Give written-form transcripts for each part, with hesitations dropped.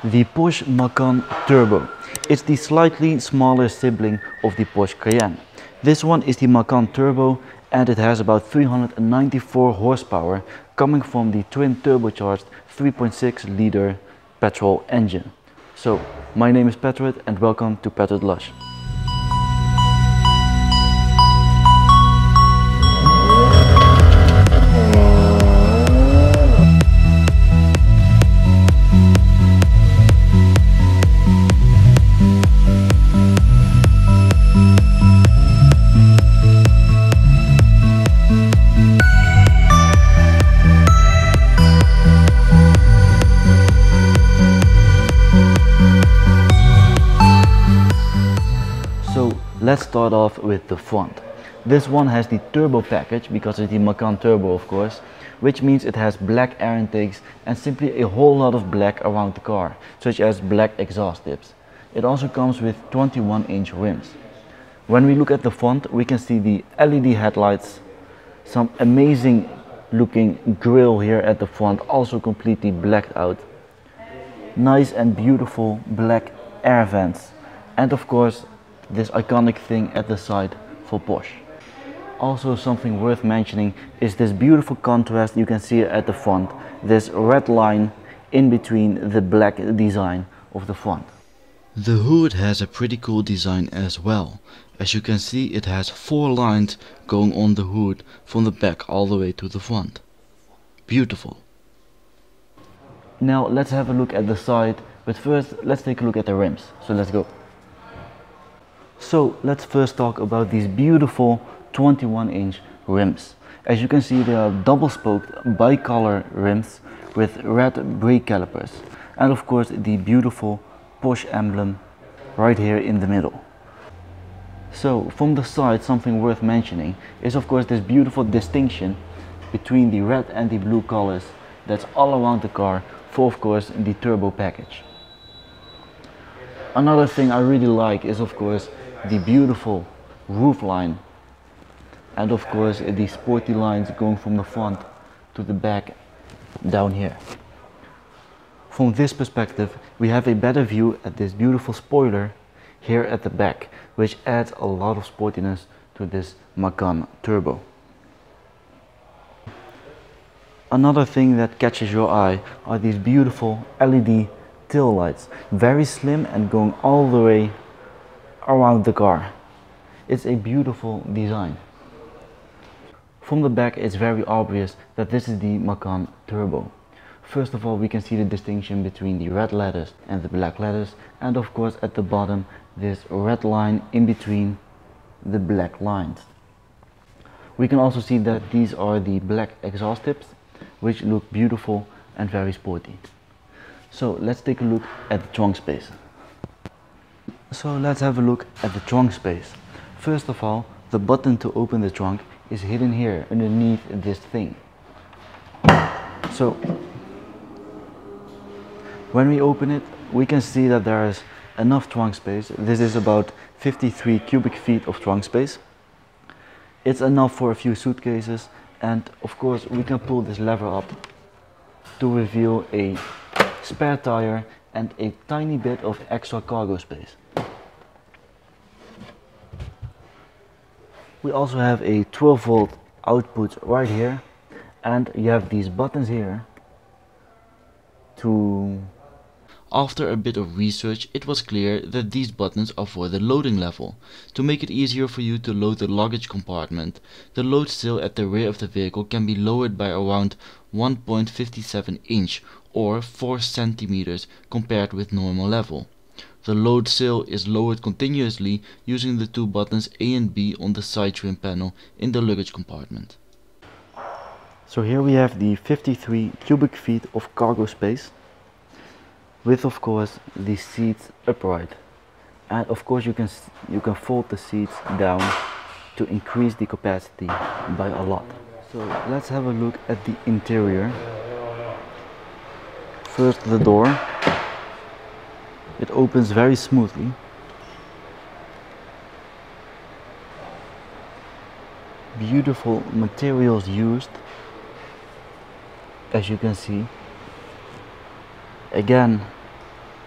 The Porsche Macan Turbo. It's the slightly smaller sibling of the Porsche Cayenne. This one is the Macan Turbo and it has about 394 horsepower coming from the twin turbocharged 3.6 liter petrol engine. So, my name is Petrit and welcome to Petrit Lush. Let's start off with the front. This one has the turbo package because it's the Macan Turbo, of course, which means it has black air intakes and simply a whole lot of black around the car, such as black exhaust tips. It also comes with 21-inch rims. When we look at the front, we can see the LED headlights, some amazing looking grille here at the front, also completely blacked out. Nice and beautiful black air vents, and of course this iconic thing at the side for Porsche. Also something worth mentioning is this beautiful contrast you can see at the front, this red line in between the black design of the front. The hood has a pretty cool design as well. As you can see, it has 4 lines going on the hood from the back all the way to the front. Beautiful. Now let's have a look at the side, but first let's take a look at the rims. So let's go. So let's first talk about these beautiful 21-inch rims. As you can see, they are double-spoked bicolor rims with red brake calipers, and of course the beautiful Porsche emblem right here in the middle. So from the side, something worth mentioning is of course this beautiful distinction between the red and the blue colors that's all around the car for of course the turbo package. Another thing I really like is of course the beautiful roof line and of course the sporty lines going from the front to the back down here. From this perspective we have a better view at this beautiful spoiler here at the back, which adds a lot of sportiness to this Macan Turbo. Another thing that catches your eye are these beautiful LED tail lights, very slim and going all the way around the car. It's a beautiful design. From the back it's very obvious that this is the Macan Turbo. First of all, we can see the distinction between the red letters and the black letters, and of course at the bottom this red line in between the black lines. We can also see that these are the black exhaust tips, which look beautiful and very sporty. So let's take a look at the trunk space. So let's have a look at the trunk space. First of all, the button to open the trunk is hidden here underneath this thing. So when we open it, we can see that there is enough trunk space. This is about 53 cubic feet of trunk space. It's enough for a few suitcases, and of course we can pull this lever up to reveal a spare tire and a tiny bit of extra cargo space. We also have a 12-volt output right here, and you have these buttons here to... After a bit of research, it was clear that these buttons are for the loading level. To make it easier for you to load the luggage compartment, the load sill at the rear of the vehicle can be lowered by around 1.57 inch or 4 centimeters compared with normal level. The load sill is lowered continuously using the 2 buttons A and B on the side trim panel in the luggage compartment. So here we have the 53 cubic feet of cargo space, with of course the seats upright, and of course you can fold the seats down to increase the capacity by a lot. So let's have a look at the interior. First the door. It opens very smoothly. Beautiful materials used, as you can see. Again,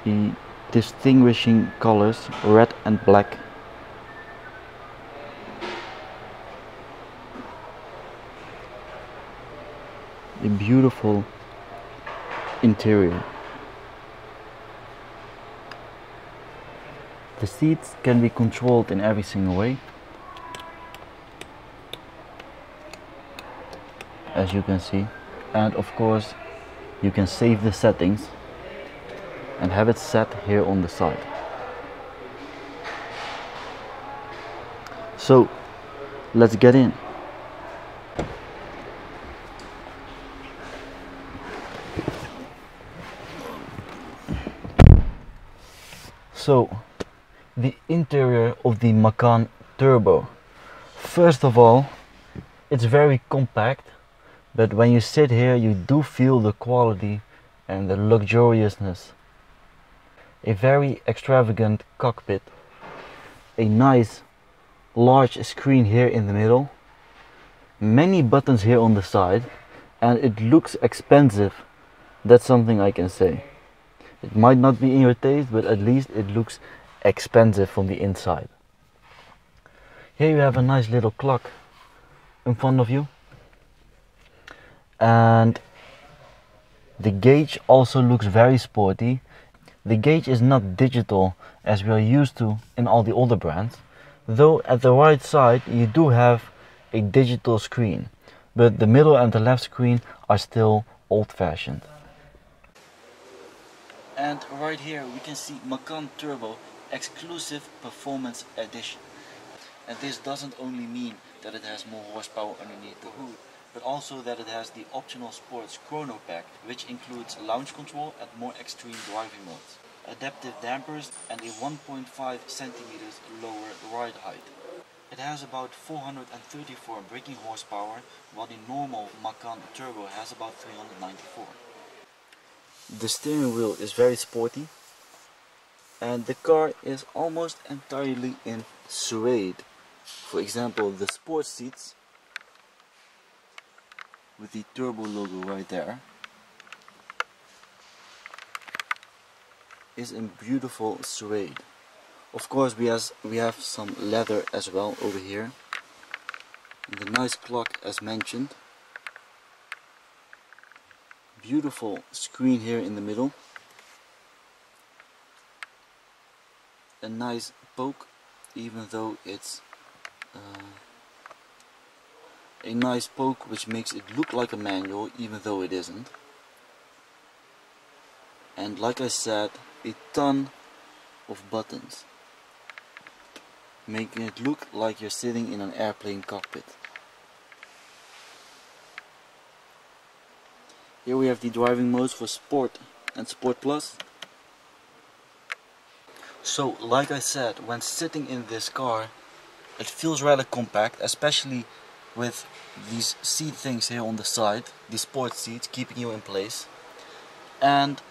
The distinguishing colors, red and black. A beautiful interior. The seats can be controlled in every single way, as you can see, and of course you can save the settings and have it set here on the side. So let's get in. So the interior of the Macan Turbo. First of all, it's very compact, but when you sit here you do feel the quality and the luxuriousness. A very extravagant cockpit, a nice large screen here in the middle, many buttons here on the side, and it looks expensive. That's something I can say. It might not be in your taste, but at least it looks expensive from the inside. Here you have a nice little clock in front of you, and the gauge also looks very sporty. The gauge is not digital as we are used to in all the older brands, though at the right side you do have a digital screen, but the middle and the left screen are still old-fashioned. And right here we can see Macan Turbo Exclusive Performance Edition. And this doesn't only mean that it has more horsepower underneath the hood, but also that it has the optional sports chrono pack, which includes launch control and more extreme driving modes, adaptive dampers and a 1.5 centimeters lower ride height. It has about 434 braking horsepower, while the normal Macan Turbo has about 394. The steering wheel is very sporty, and the car is almost entirely in suede. For example, the sports seats with the turbo logo right there is in beautiful suede. Of course we have some leather as well over here. And the nice clock as mentioned. Beautiful screen here in the middle. A nice poke, even though it's a nice poke which makes it look like a manual, even though it isn't. And like I said, a ton of buttons, making it look like you're sitting in an airplane cockpit. Here we have the driving modes for Sport and Sport Plus. So like I said, when sitting in this car it feels rather compact, especially with these seat things here on the side, the sport seats keeping you in place. And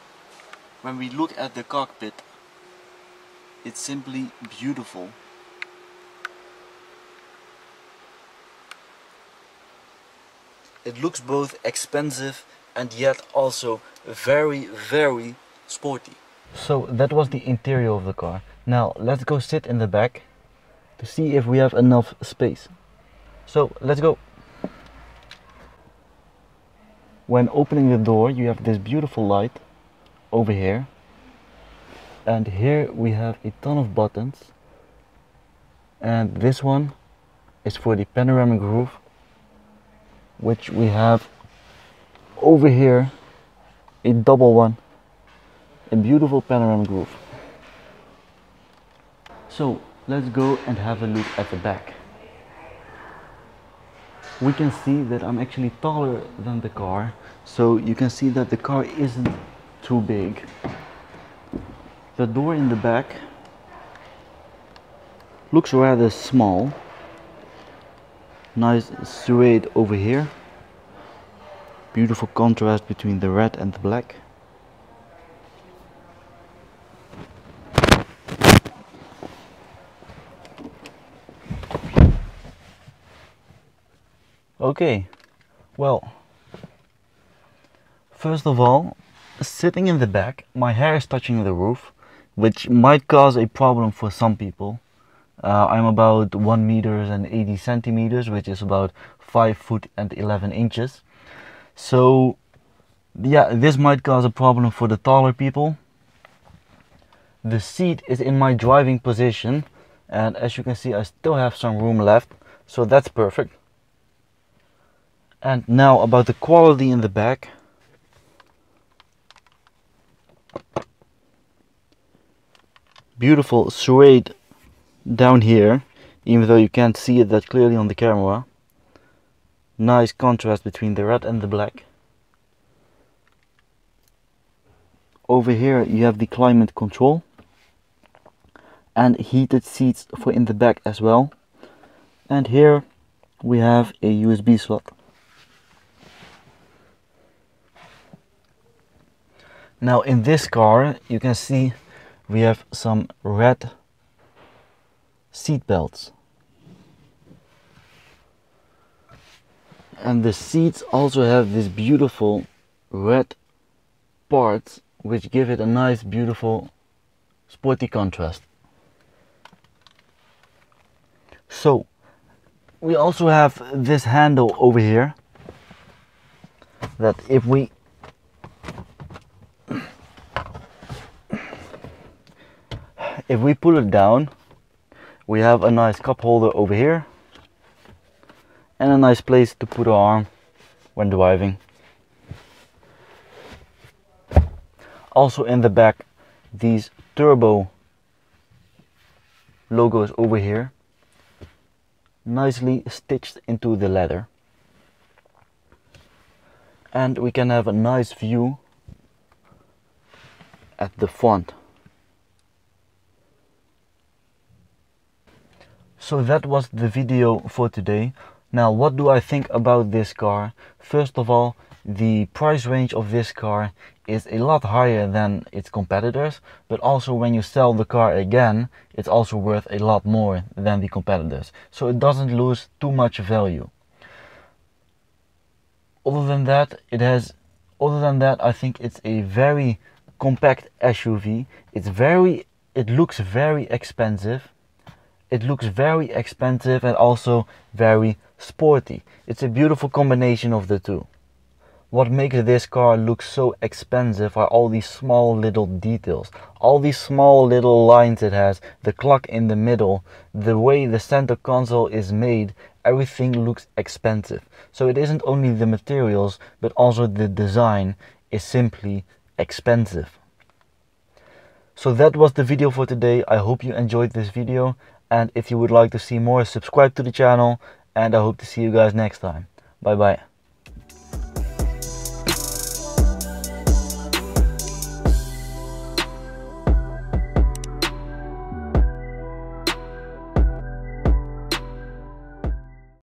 when we look at the cockpit, it's simply beautiful. It looks both expensive and yet also very, very sporty. So that was the interior of the car. Now let's go sit in the back to see if we have enough space. So let's go. When opening the door you have this beautiful light over here, and here we have a ton of buttons, and this one is for the panoramic roof, which we have over here, a double one, a beautiful panoramic roof. So let's go and have a look at the back. We can see that I'm actually taller than the car, so you can see that the car isn't too big. The door in the back looks rather small. Nice suede over here. Beautiful contrast between the red and the black. Okay, well, first of all, sitting in the back, my hair is touching the roof, which might cause a problem for some people. I'm about 1 meter and 80 centimeters, which is about 5 foot and 11 inches. So yeah, this might cause a problem for the taller people. The seat is in my driving position, and as you can see, I still have some room left, so that's perfect. And now about the quality in the back. Beautiful suede down here, even though you can't see it that clearly on the camera. Nice contrast between the red and the black. Over here you have the climate control and heated seats for in the back as well. And here we have a USB slot. Now in this car you can see we have some red seat belts. And the seats also have this beautiful red parts which give it a nice, beautiful, sporty contrast. So we also have this handle over here that if we pull it down, we have a nice cup holder over here and a nice place to put our arm when driving. Also in the back, these turbo logos over here, nicely stitched into the leather. And we can have a nice view at the front. So that was the video for today. Now what do I think about this car? First of all, the price range of this car is a lot higher than its competitors, but also when you sell the car again, it's also worth a lot more than the competitors. So it doesn't lose too much value. Other than that, I think it's a very compact SUV. It looks very expensive. It looks very expensive and also very sporty. It's a beautiful combination of the two. What makes this car look so expensive are all these small little details. All these small little lines it has, the clock in the middle, the way the center console is made, everything looks expensive. So it isn't only the materials, but also the design is simply expensive. So that was the video for today. I hope you enjoyed this video. And if you would like to see more, subscribe to the channel, and I hope to see you guys next time. Bye bye.